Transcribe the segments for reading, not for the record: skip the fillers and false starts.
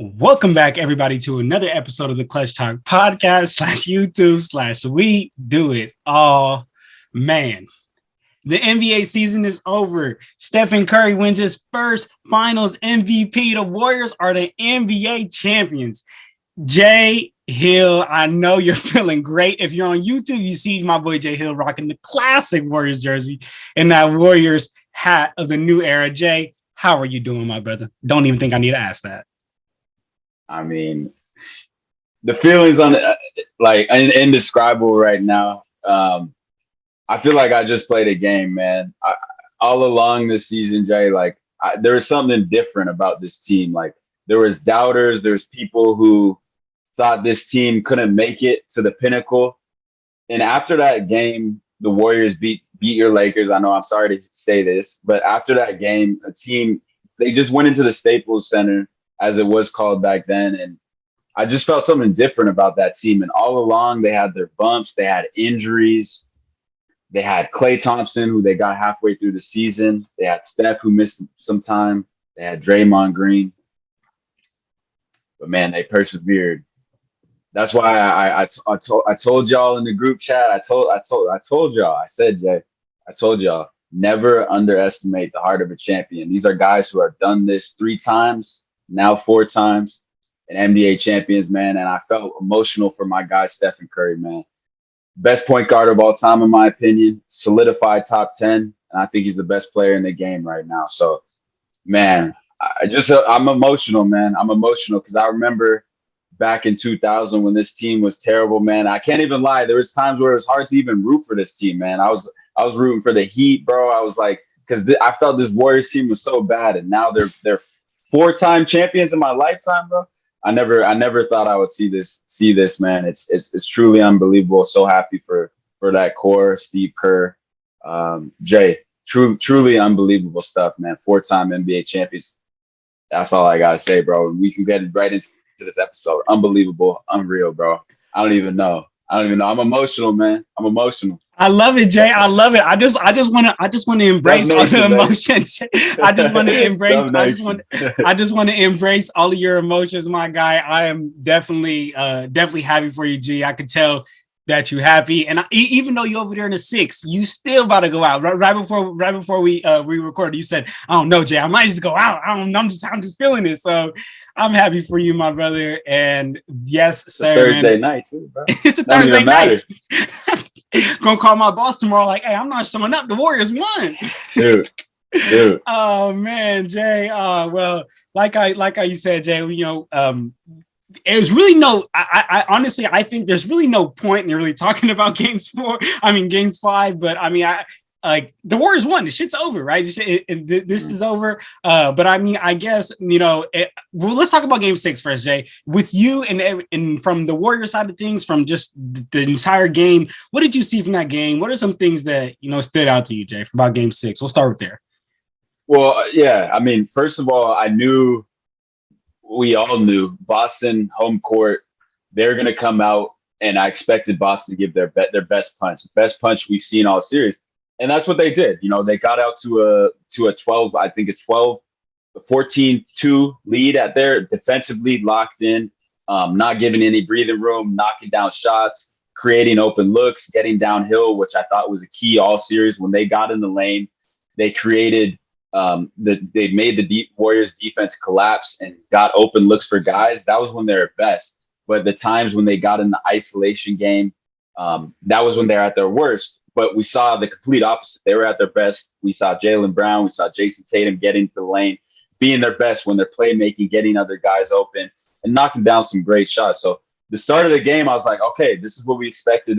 Welcome back, everybody, to another episode of the Clutch Talk podcast / YouTube / We Do It All. Man, the NBA season is over. Stephen Curry wins his first finals MVP. The Warriors are the NBA champions. Jay Hill, I know you're feeling great. If you're on YouTube, you see my boy Jay Hill rocking the classic Warriors jersey and that Warriors hat of the new era. Jay, how are you doing, my brother? Don't even think I need to ask that. I mean, the feelings on like indescribable right now. I feel like I just played a game, man. All along this season, Jay, there was something different about this team. Like there was doubters, there's people who thought this team couldn't make it to the pinnacle. And after that game, the Warriors beat your Lakers. I know I'm sorry to say this, but after that game, they just went into the Staples Center, as it was called back then. And I just felt something different about that team. And all along, they had their bumps, they had injuries. They had Klay Thompson, who they got halfway through the season. They had Steph, who missed some time. They had Draymond Green. But, man, they persevered. That's why I told y'all in the group chat, I told y'all, I said, Jay, I told y'all, never underestimate the heart of a champion. These are guys who have done this 3 times, now 4 times, and NBA champions, man. And I felt emotional for my guy, Stephen Curry, man. Best point guard of all time, in my opinion. Solidified top 10. And I think he's the best player in the game right now. So, man, I'm emotional, man. I'm emotional because I remember back in 2000 when this team was terrible, man. I can't even lie. There was times where it was hard to even root for this team, man. I was rooting for the Heat, bro. I was like, because I felt this Warriors team was so bad, and now they're 4-time champions in my lifetime, bro. I never thought I would see this, man. It's truly unbelievable. So happy for that core, Steve Kerr, Jay. Truly unbelievable stuff, man. 4-time NBA champions. That's all I gotta say, bro. We can get right into this episode. Unbelievable, unreal, bro. I don't even know. I'm emotional, man. I'm emotional. I love it, Jay. I love it. I just want to embrace all the emotions. I just want to embrace all of your emotions, my guy. I am definitely happy for you, G. I could tell that you're happy, and even though you're over there in the 6, you still about to go out. Right before we recorded, you said, "I don't know, Jay. I might just go out. I'm just feeling it." So I'm happy for you, my brother. And yes, sir. Thursday night too, bro. It's a Thursday night. Gonna call my boss tomorrow, like, "Hey, I'm not showing up. The Warriors won." Dude. Oh man, Jay. Well, like you said, Jay. There's really no. I honestly, I think there's really no point in really talking about games 5. But I mean, like the Warriors won. The shit's over, right? This is over. But I mean, I guess well, let's talk about Game 6 first, Jay. With you and from the Warriors side of things, from just the entire game, what did you see from that game? What are some things that stood out to you, Jay, about Game 6? We'll start with there. Well, yeah. I mean, first of all, we all knew Boston home court. They're going to come out, and I expected Boston to give their best punch we've seen all series. And that's what they did. They got out to a 12, I think it's 14-2 lead at their defensive lead, locked in, not giving any breathing room, knocking down shots, creating open looks, getting downhill, which I thought was a key all series. When they got in the lane, they created they made the Warriors defense collapse and got open looks for guys. That was when they were best. But the times when they got in the isolation game, that was when they're at their worst. But we saw the complete opposite. They were at their best. We saw Jaylen Brown. We saw Jason Tatum getting to the lane, being their best when they're playmaking, getting other guys open, and knocking down some great shots. So the start of the game, I was like, okay, this is what we expected.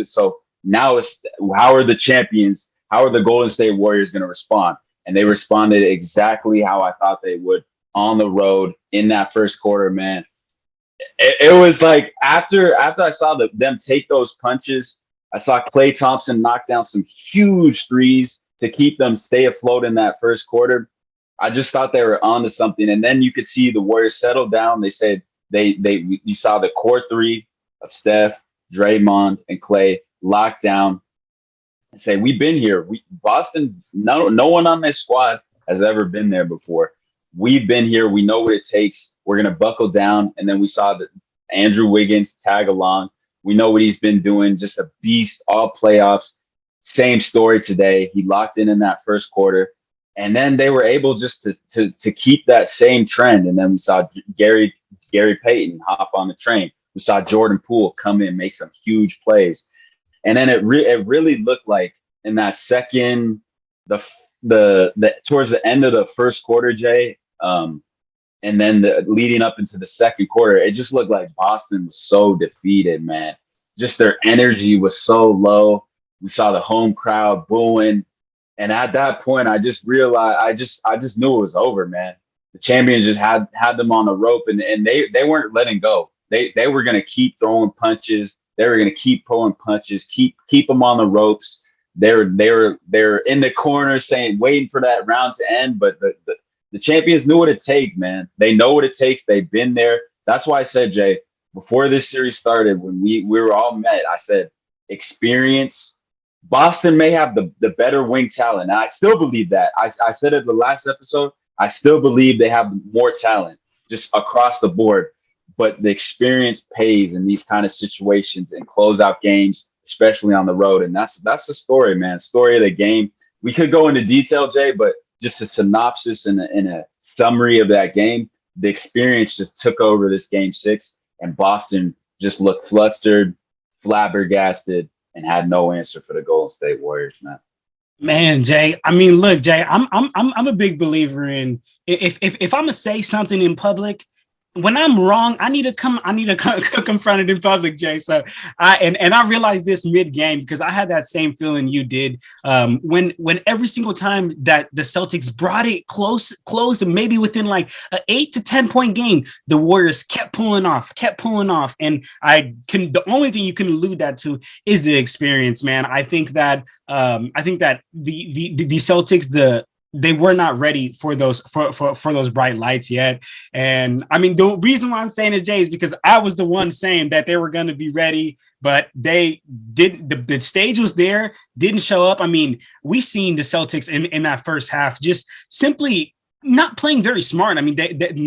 So now it's how are the champions, how are the Golden State Warriors going to respond? And they responded exactly how I thought they would on the road in that first quarter, man. It was like after I saw them take those punches, I saw Klay Thompson knock down some huge threes to keep them stay afloat in that first quarter. I just thought they were onto something. And then you could see the Warriors settle down. They said you saw the core 3 of Steph, Draymond, and Klay locked down and say, we've been here. Boston, no one on this squad has ever been there before. We've been here. We know what it takes. We're going to buckle down. And then we saw that Andrew Wiggins tag along. We know what he's been doing, just a beast all playoffs. Same story today. He locked in that first quarter. And then they were able just to keep that same trend. And then we saw Gary Payton hop on the train. We saw Jordan Poole come in, make some huge plays. And then it really looked like in that second, the towards the end of the first quarter, Jay, and then leading up into the second quarter, it just looked like Boston was so defeated, man. Just their energy was so low. We saw the home crowd booing. And at that point, I just realized, I just knew it was over, man. The champions just had them on the rope, and they weren't letting go. They were going to keep throwing punches. They were going to keep pulling punches, keep them on the ropes. They're in the corner waiting for that round to end. But the champions knew what it takes, man. They know what it takes. They've been there. That's why I said, Jay, before this series started, when we were all met, I said, experience. Boston may have the better wing talent. And I still believe that. I said it the last episode. I still believe they have more talent just across the board. But the experience pays in these kind of situations and closeout games, especially on the road. And that's the story, man. Story of the game. We could go into detail, Jay, but just a synopsis and a summary of that game. The experience just took over this game 6, and Boston just looked flustered, flabbergasted, and had no answer for the Golden State Warriors, man. Man, Jay. I mean, look, Jay. I'm a big believer in if I'm gonna say something in public, when I'm wrong, I need to confront it in public, Jay. So I realized this mid game because I had that same feeling you did. When every single time that the Celtics brought it close, and maybe within like an 8 to 10 point game, the Warriors kept pulling off. And the only thing you can allude that to is the experience, man. I think that the Celtics, they were not ready for those bright lights yet. And I mean, the reason why I'm saying is, Jay, is because I was the one saying that they were going to be ready, but they didn't. The stage was there, didn't show up. I mean, we seen the Celtics in that first half just simply not playing very smart. I mean,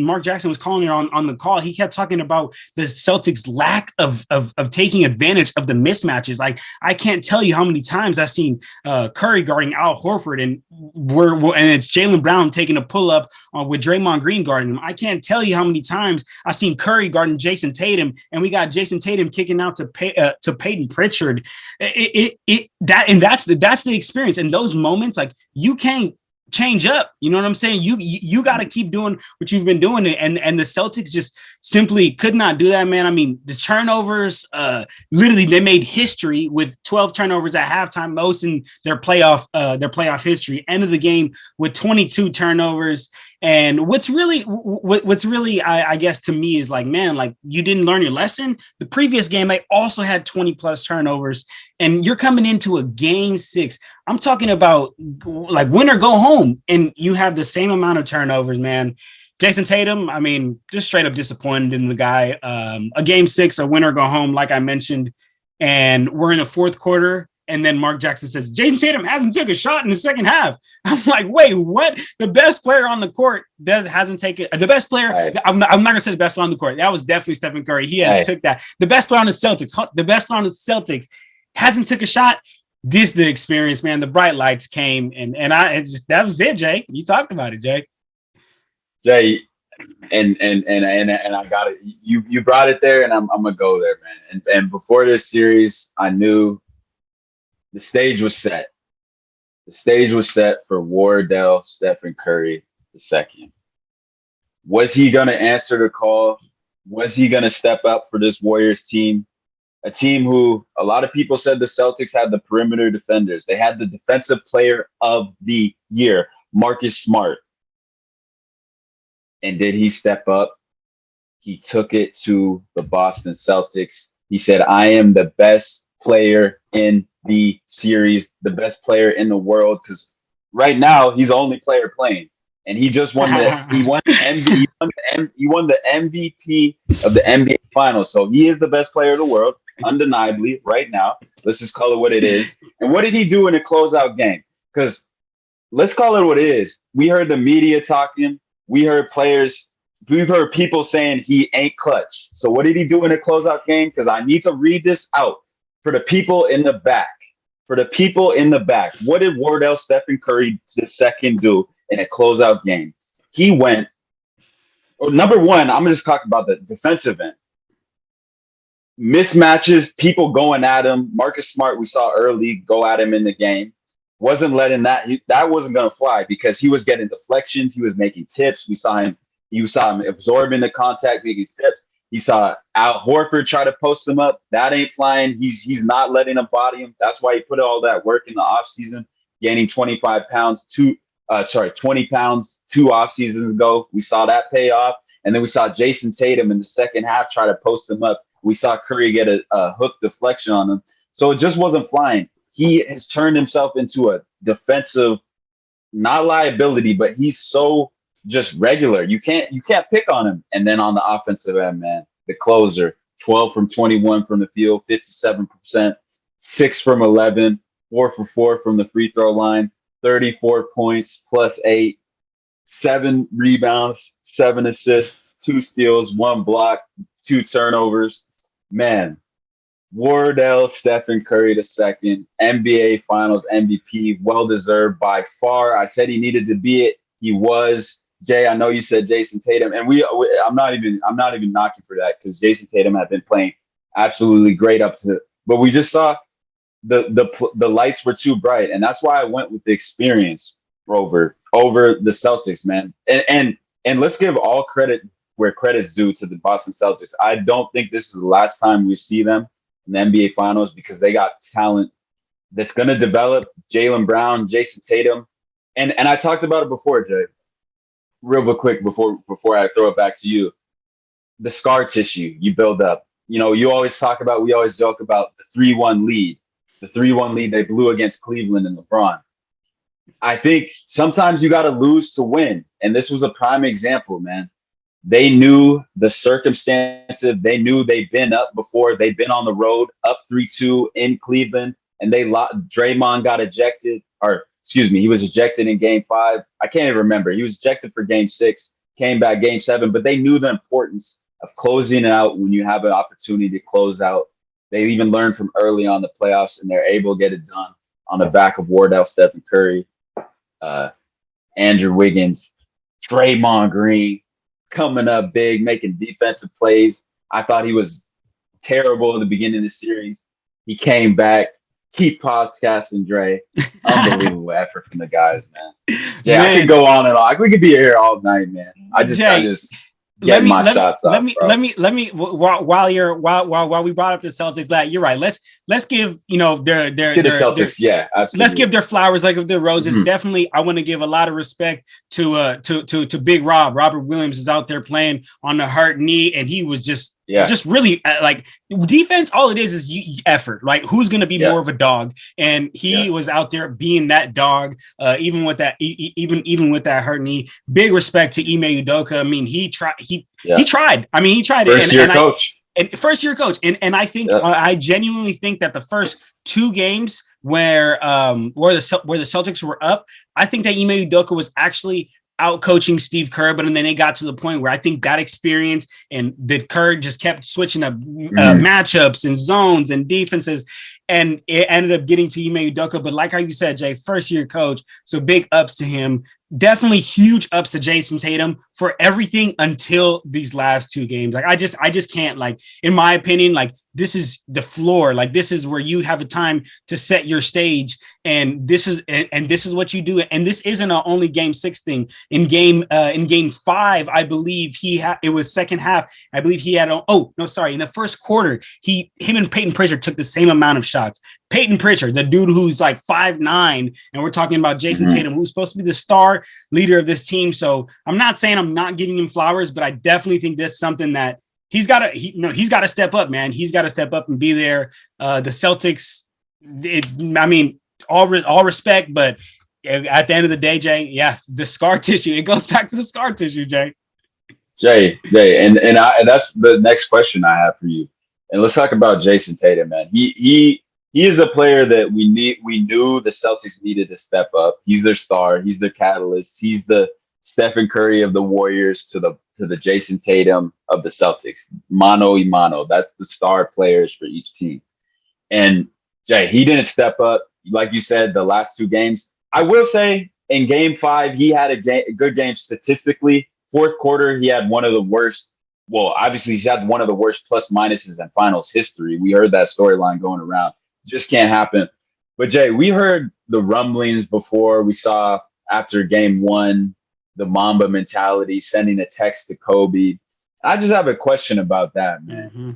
Mark Jackson was calling it on the call. He kept talking about the Celtics' lack of taking advantage of the mismatches. Like, I can't tell you how many times I've seen Curry guarding Al Horford, and it's Jaylen Brown taking a pull up with Draymond Green guarding him. I can't tell you how many times I've seen Curry guarding Jason Tatum, and we got Jason Tatum kicking out to Peyton Pritchard. That's the experience. In those moments, like, you can't change up. You know what I'm saying? You got to keep doing what you've been doing. And the Celtics just simply could not do that, man. I mean, the turnovers, literally they made history with 12 turnovers at halftime, most in their playoff history. End of the game with 22 turnovers. And what's really, I guess, to me is like, man, like, you didn't learn your lesson. The previous game, they also had 20 plus turnovers, and you're coming into a game 6. I'm talking about like win or go home, and you have the same amount of turnovers, man. Jason Tatum, I mean, just straight up disappointed in the guy. A game 6, a win or go home, like I mentioned, and we're in the fourth quarter. And then Mark Jackson says, Jason Tatum hasn't took a shot in the second half. I'm like, wait, what? The best player on the court hasn't taken the best player. Right. I'm not going to say the best player on the court. That was definitely Stephen Curry. He has took that. The best player on the Celtics hasn't took a shot. This is the experience, man. The bright lights came, and that was it, Jay. You talked about it, Jay. Jay, and I got it. You brought it there, and I'm gonna go there, man. And before this series, I knew the stage was set. The stage was set for Wardell, Stephen Curry II. Was he going to answer the call? Was he going to step up for this Warriors team? A team who a lot of people said the Celtics had the perimeter defenders. They had the defensive player of the year, Marcus Smart. And did he step up? He took it to the Boston Celtics. He said, I am the best player in the series, the best player in the world, because right now he's the only player playing, and he just won the MVP of the NBA Finals. So he is the best player in the world, undeniably, right now. Let's just call it what it is. And what did he do in a closeout game? Because let's call it what it is. We heard the media talking. We heard players we've heard people saying he ain't clutch. So what did he do in a closeout game? Because I need to read this out for the people in the back. For the people in the back, what did Wardell Stephen Curry II do in a closeout game? He went, number one, I'm just talking about the defensive end. Mismatches, people going at him. Marcus Smart, we saw early go at him in the game. Wasn't letting that wasn't going to fly because he was getting deflections. He was making tips. You saw him absorbing the contact, making tips. He saw Al Horford try to post him up. That ain't flying. He's not letting him body him. That's why he put all that work in the offseason, gaining 25 pounds, 20 pounds 2 off seasons ago. We saw that pay off. And then we saw Jason Tatum in the second half try to post him up. We saw Curry get a hook deflection on him. So it just wasn't flying. He has turned himself into a defensive, not liability, but he's so just regular. You can't pick on him. And then on the offensive end, man, the closer, 12 from 21 from the field, 57%, 6 from 11, 4 for 4 from the free throw line, 34 points plus 8, 7 rebounds, 7 assists, 2 steals, 1 block, 2 turnovers. Man, Wardell Stephen Curry II, NBA Finals MVP, well deserved by far. I said he needed to be it. He was. Jay, I know you said Jason Tatum, and I'm not even knocking for that because Jason Tatum had been playing absolutely great up to. But we just saw the lights were too bright, and that's why I went with the experience over the Celtics, man. And let's give all credit where credit's due to the Boston Celtics. I don't think this is the last time we see them in the NBA Finals because they got talent that's going to develop. Jaylen Brown, Jason Tatum, and I talked about it before, Jay. Real quick before I throw it back to you, the scar tissue you build up. We always joke about the 3-1 lead, they blew against Cleveland and LeBron. I think sometimes you got to lose to win, and this was a prime example, man. They knew the circumstances. They knew they've been up before. They've been on the road, up 3-2 in Cleveland, and Draymond got ejected, or excuse me, he was ejected in Game 5. I can't even remember. He was ejected for Game 6, came back Game 7, but they knew the importance of closing out when you have an opportunity to close out. They even learned from early on the playoffs, and they're able to get it done on the back of Wardell Stephen Curry, Andrew Wiggins, Draymond Green, coming up big, making defensive plays. I thought he was terrible at the beginning of the series. He came back. Keep podcasting, Dre. Unbelievable effort from the guys, man. Yeah, man. I could go on and on. We could be here all night, man. I just get my shots off. Let me while we brought up the Celtics, you're right. Let's give their Celtics, yeah, absolutely. Let's give their flowers like of their roses. Mm-hmm. Definitely, I want to give a lot of respect to Big Rob. Robert Williams is out there playing on the hurt knee, and he was just really like defense. All it is effort. Like who's going to be more of a dog, and he was out there being that dog. Even with that, even with that hurt knee. Big respect to Ime Udoka. I mean, he tried. He tried. I mean, he tried. First-year coach. And I think I genuinely think that the first 2 games where the Celtics were up, I think that Ime Udoka was actually out coaching Steve Kerr, but then it got to the point where I think that experience and that Kerr just kept switching up matchups and zones and defenses, and it ended up getting to Ime Udoka. But like how you said, Jay, first-year coach, so big ups to him. Definitely huge ups to Jason Tatum for everything until these last 2 games. Like I just can't, like, in my opinion, like this is the floor. Like this is where you have a time to set your stage, and this is what you do. And this isn't an only Game 6 thing. In Game 5, I believe it was second half. I believe he had in the first quarter, him and Peyton Pritchard took the same amount of shots. Peyton Pritchard, the dude who's like 5'9", and we're talking about Jason Tatum, who's supposed to be the star leader of this team. So I'm not saying I'm not giving him flowers, but I definitely think that's something that he's got to step up, man. He's got to step up and be there. The Celtics, all respect, but at the end of the day, Jay, the scar tissue. It goes back to the scar tissue, Jay. Jay, and that's the next question I have for you. And let's talk about Jason Tatum, man. He is a player that we knew the Celtics needed to step up. He's their star. He's their catalyst. He's the Stephen Curry of the Warriors to the Jason Tatum of the Celtics. Mano y mano. That's the star players for each team. And Jay, he didn't step up. Like you said, the last 2 games. I will say in game 5, he had a good game statistically. Fourth quarter, he had one of the worst. Well, obviously, he's had one of the worst plus minuses in finals history. We heard that storyline going around. Just can't happen. But Jay, we heard the rumblings before. We saw after game 1, the Mamba mentality, sending a text to Kobe. I just have a question about that, man. Mm-hmm.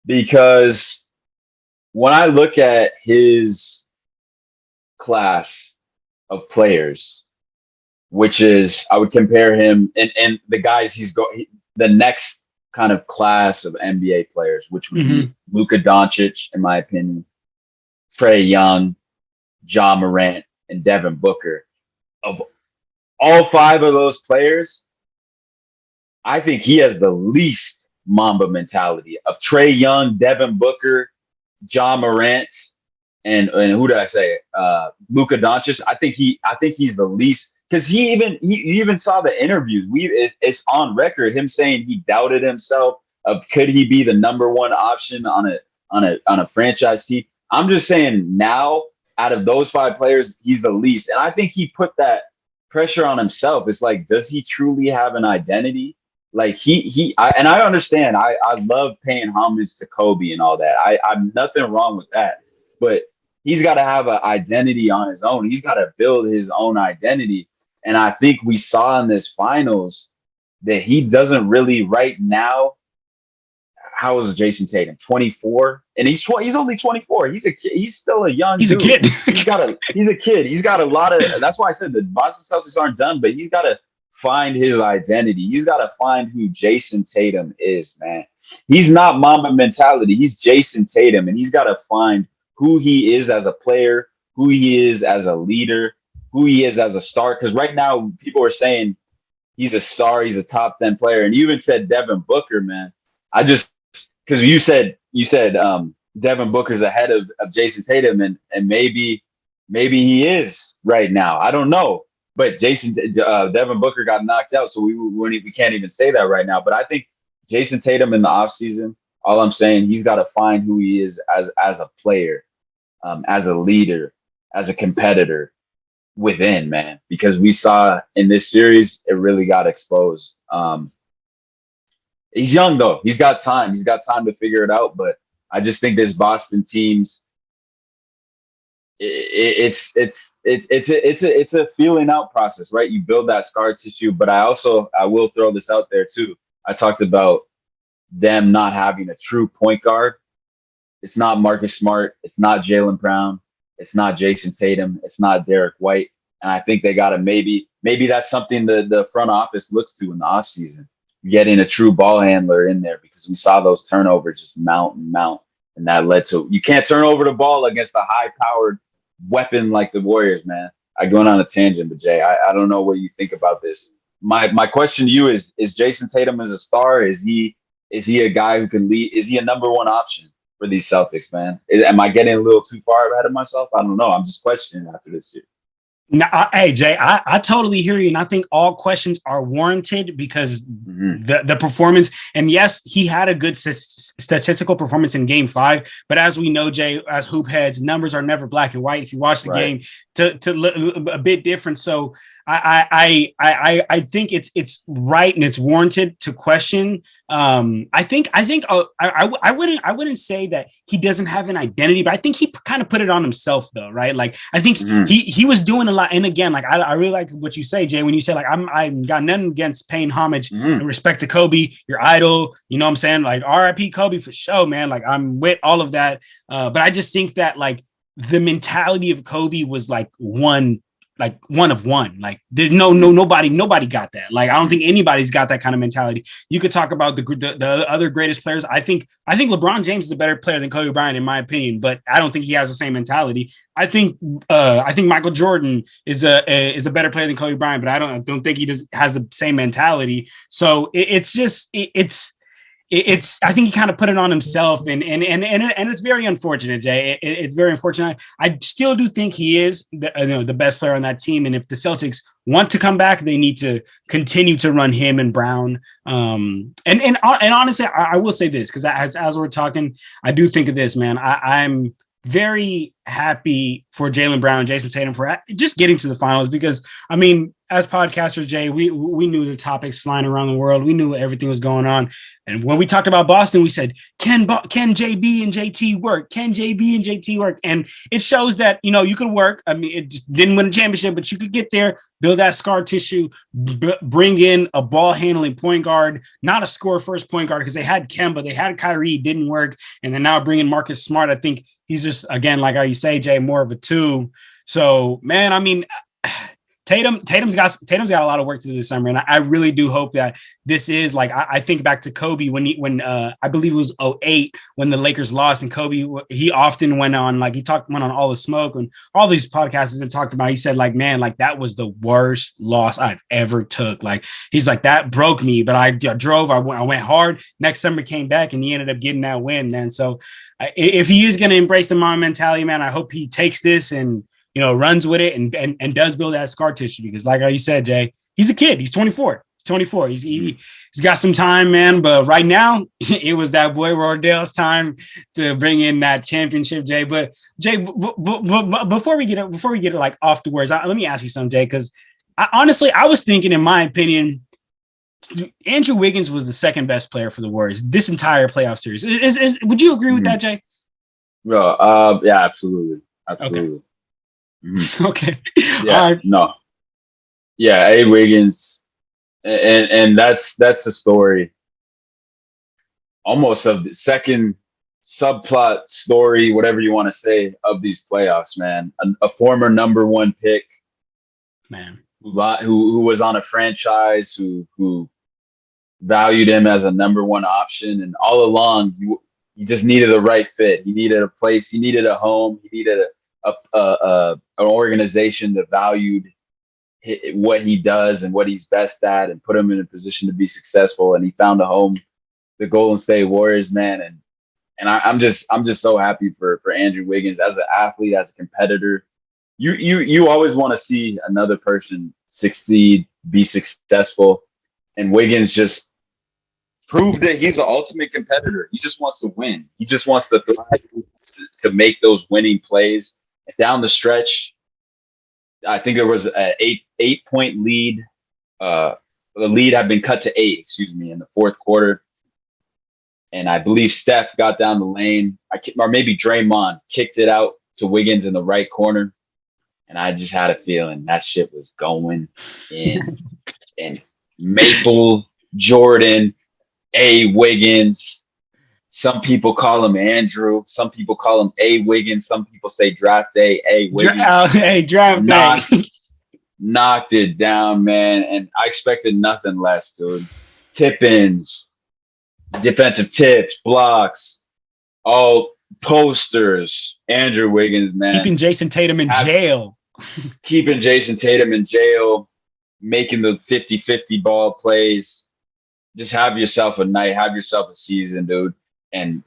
Because when I look at his class of players, which is, I would compare him and the guys the next kind of class of NBA players, which would be Luka Doncic, in my opinion, Trae Young, Ja Morant, and Devin Booker. Of all 5 of those players, I think he has the least Mamba mentality. Of Trae Young, Devin Booker, Ja Morant, and who did I say? Luka Doncic. I think he's the least, because he even saw the interviews. It's on record him saying he doubted himself of could he be the number 1 option on a franchise team. I'm just saying now, out of those 5 players, he's the least, and I think he put that pressure on himself. It's like, does he truly have an identity? Like I understand. I love paying homage to Kobe and all that. I'm nothing wrong with that, but he's got to have an identity on his own. He's got to build his own identity. And I think we saw in this finals that he doesn't really right now. How old is Jason Tatum? 24, and he's only 24. He's a kid. He's still a young. He's dude. a kid. He's a kid. He's got a lot of. That's why I said the Boston Celtics aren't done, but he's got to find his identity. He's got to find who Jason Tatum is, man. He's not Mamba mentality. He's Jason Tatum, and he's got to find who he is as a player, who he is as a leader, who he is as a star. Because right now, people are saying he's a star, he's a top 10 player, and you even said Devin Booker, man. Because you said Devin Booker's ahead of Jason Tatum, and maybe he is right now. I don't know. But Devin Booker got knocked out, so we can't even say that right now. But I think Jason Tatum in the offseason, all I'm saying, he's got to find who he is as a player, as a leader, as a competitor within, man. Because we saw in this series, it really got exposed. He's young though. He's got time. He's got time to figure it out. But I just think this Boston team's it's a feeling out process, right? You build that scar tissue, but I will throw this out there too. I talked about them not having a true point guard. It's not Marcus Smart. It's not Jaylen Brown. It's not Jason Tatum. It's not Derek White. And I think they got to maybe that's something the front office looks to in the offseason, getting a true ball handler in there, because we saw those turnovers just mount. And that led to, you can't turn over the ball against a high-powered weapon like the Warriors, man. I'm going on a tangent, but Jay, I don't know what you think about this. My question to you is Jason Tatum as a star? Is he a guy who can lead? Is he a number 1 option for these Celtics, man? Am I getting a little too far ahead of myself? I don't know. I'm just questioning after this year. No, hey Jay, I totally hear you, and I think all questions are warranted because the performance. And yes, he had a good statistical performance in Game 5, but as we know, Jay, as hoop heads, numbers are never black and white. If you watch the game, to look a bit different. So I think it's right and it's warranted to question. I wouldn't say that he doesn't have an identity, but I think he kind of put it on himself though, right? Like I think he was doing a lot. And again, like I really like what you say, Jay, when you say like I got nothing against paying homage and respect to Kobe, your idol. You know what I'm saying? Like R.I.P. Kobe for sure, man. Like I'm with all of that. But I just think that like the mentality of Kobe was like one of one. Like there's nobody got that. Like I don't think anybody's got that kind of mentality. You could talk about the other greatest players. I think LeBron James is a better player than Kobe Bryant in my opinion, but I don't think he has the same mentality. I think Michael Jordan is a better player than Kobe Bryant, but I don't think he has the same mentality. So it's it's I think he kind of put it on himself, and it's very unfortunate, Jay. It's very unfortunate. I still do think he is the best player on that team, and if the Celtics want to come back, they need to continue to run him and Brown. And honestly, I will say this, because as we're talking, I do think of this, man. I'm very happy for Jaylen Brown and Jason Tatum for just getting to the finals, because I mean, as podcasters, Jay, we knew the topics flying around the world. We knew everything was going on. And when we talked about Boston, we said, can JB and JT work? Can JB and JT work? And it shows that, you could work. I mean, it just didn't win a championship, but you could get there, build that scar tissue, bring in a ball handling point guard, not a score first point guard, because they had Kemba, they had Kyrie, didn't work. And then now bringing Marcus Smart. I think he's just, again, like how you say, Jay, more of a two. So, man, I mean, Tatum's got a lot of work to do this summer, and I really do hope that this is like, I think back to Kobe when I believe it was 2008 when the Lakers lost, and Kobe, he often went on All the Smoke and all these podcasts and talked about, he said, like, man, like that was the worst loss I've ever took. Like, he's like, that broke me, but I went hard. Next summer came back and he ended up getting that win, man. So if he is going to embrace the mom mentality, man, I hope he takes this and runs with it and does build that scar tissue, because like you said, Jay, he's a kid. He's 24. He's got some time, man. But right now, it was that boy Wardell's time to bring in that championship, Jay. But Jay, before we get it like off the words, let me ask you something, Jay, because I was thinking, in my opinion, Andrew Wiggins was the second best player for the Warriors this entire playoff series. Would you agree with that, Jay? Well, yeah, absolutely. Okay. Okay. Yeah. No. Yeah. A Wiggins, and that's the story, almost of the second subplot story, whatever you want to say, of these playoffs, man. A former number one pick, man, who was on a franchise, who valued him as a number one option, and all along he just needed the right fit. He needed a place. He needed a home. He needed an organization that valued what he does and what he's best at, and put him in a position to be successful. And he found a home, the Golden State Warriors, man. And I'm just so happy for Andrew Wiggins as an athlete, as a competitor. You always want to see another person succeed, be successful, and Wiggins just proved that he's an ultimate competitor. He just wants to win. He just wants to thrive, to make those winning plays. Down the stretch, I think there was an 8-point lead. The lead had been cut to 8, in the fourth quarter. And I believe Steph got down the lane, or maybe Draymond kicked it out to Wiggins in the right corner. And I just had a feeling that shit was going in. And Maple, Jordan, A. Wiggins. Some people call him Andrew. Some people call him A. Wiggins. Some people say draft day, A. Wiggins. Draft day. Knocked it down, man. And I expected nothing less, dude. Tip-ins, defensive tips, blocks, all posters. Andrew Wiggins, man. Keeping Jason Tatum in jail. Keeping Jason Tatum in jail. Making the 50-50 ball plays. Just have yourself a night. Have yourself a season, dude. And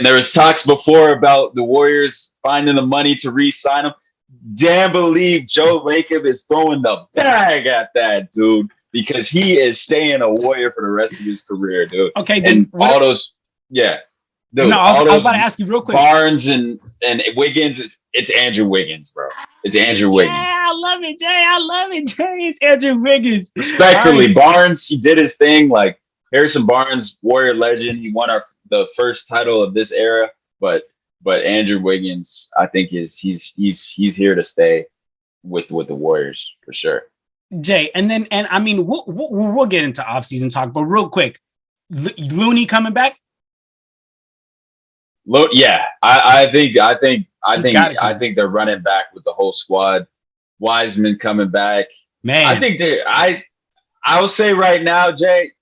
there was talks before about the Warriors finding the money to re-sign him. Damn believe Joe Lacob is throwing the bag at that, dude, because he is staying a Warrior for the rest of his career, dude. Okay, then all those, yeah. Dude, no, I was about to ask you real quick. Barnes and Wiggins, it's Andrew Wiggins, bro. It's Andrew Wiggins. Yeah, I love it, Jay. It's Andrew Wiggins. Respectfully, right. Barnes, he did his thing. Like Harrison Barnes, Warrior legend. He won the first title of this era. But Andrew Wiggins, I think he's here to stay with the Warriors for sure. Jay, and I mean we'll get into offseason talk, but real quick, Looney coming back. Yeah, I think they're running back with the whole squad. Wiseman coming back, man. I think I will say right now, Jay,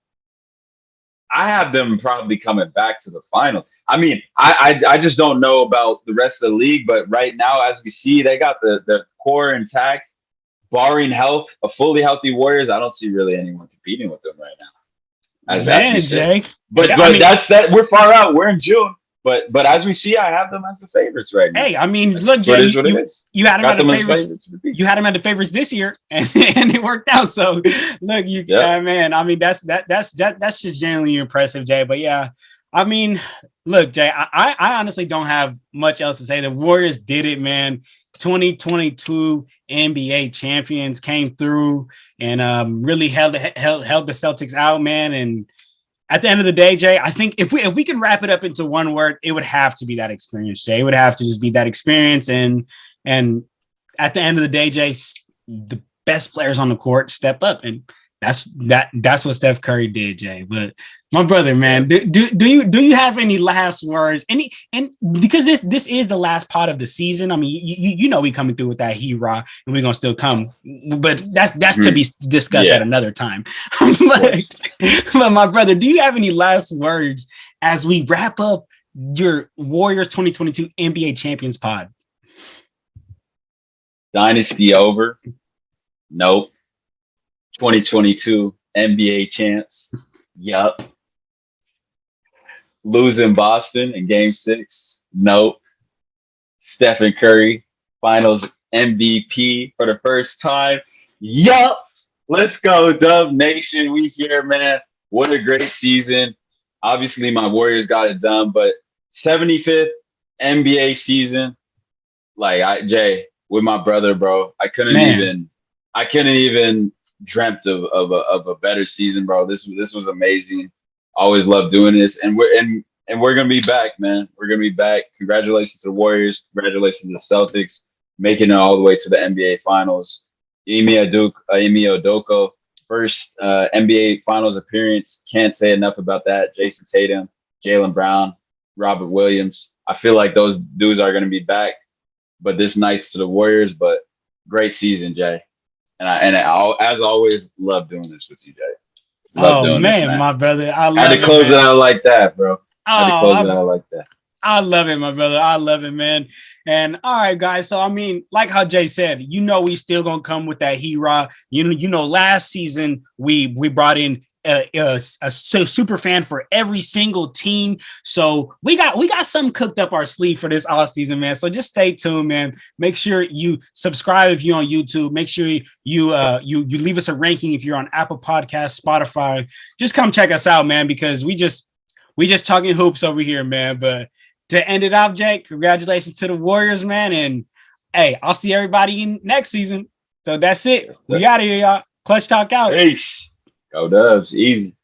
I have them probably coming back to the final. I mean, I just don't know about the rest of the league, but right now, as we see, they got the core intact, barring health, a fully healthy Warriors. I don't see really anyone competing with them right now. Man, Jay, But that's that. We're far out. We're in June. But as we see, I have them as the favorites right now. Hey, I mean, That's look, what Jay, is what it is. you had him Got at the them as favorites. favorites. You had him at the favorites this year, and it worked out. So, look, man. I mean, that's just genuinely impressive, Jay. But yeah, I mean, look, Jay, I honestly don't have much else to say. The Warriors did it, man. 2022 NBA champions came through and really held the Celtics out, man. And at the end of the day, Jay, I think if we can wrap it up into one word, it would have to be that experience, Jay. It would have to just be that experience. And at the end of the day, Jay, the best players on the court step up, and that's what Steph Curry did, Jay. But my brother, man, do you have any last words? And because this is the last part of the season. I mean, you know we coming through with that Hero, and we're gonna still come, but that's to be discussed at another time. but my brother, do you have any last words as we wrap up your Warriors 2022 NBA Champions pod? Dynasty over? Nope. 2022 NBA champs. Yup. Losing Boston in game 6. Nope. Stephen Curry, finals MVP for the first time. Yup. Let's go, Dub Nation. We here, man. What a great season. Obviously, my Warriors got it done, but 75th NBA season. Like Jay, with my brother, bro. I couldn't even dreamt of a better season, bro. This was amazing. Always love doing this, and we're gonna be back, man. We're gonna be back. Congratulations to the Warriors. Congratulations to the Celtics making it all the way to the NBA Finals. Ime Udoka, first NBA Finals appearance. Can't say enough about that. Jason Tatum, Jaylen Brown, Robert Williams. I feel like those dudes are gonna be back, but this night's to the Warriors. But great season, Jay. And I, as always, love doing this with you, Jay. Love doing this, man. My brother, I had to close it out like that, bro. I love it, my brother. I love it, man. And all right, guys. So I mean, like how Jay said, we still gonna come with that Hero. You know, last season we brought in a super fan for every single team. So we got something cooked up our sleeve for this off season, man. So just stay tuned, man. Make sure you subscribe if you're on YouTube. Make sure you leave us a ranking if you're on Apple Podcasts, Spotify. Just come check us out, man, because we just talking hoops over here, man. But to end it off, Jake, congratulations to the Warriors, man. And hey, I'll see everybody in next season. So that's it. We out of here, y'all. Clutch Talk out. Peace. Go Dubs. Easy.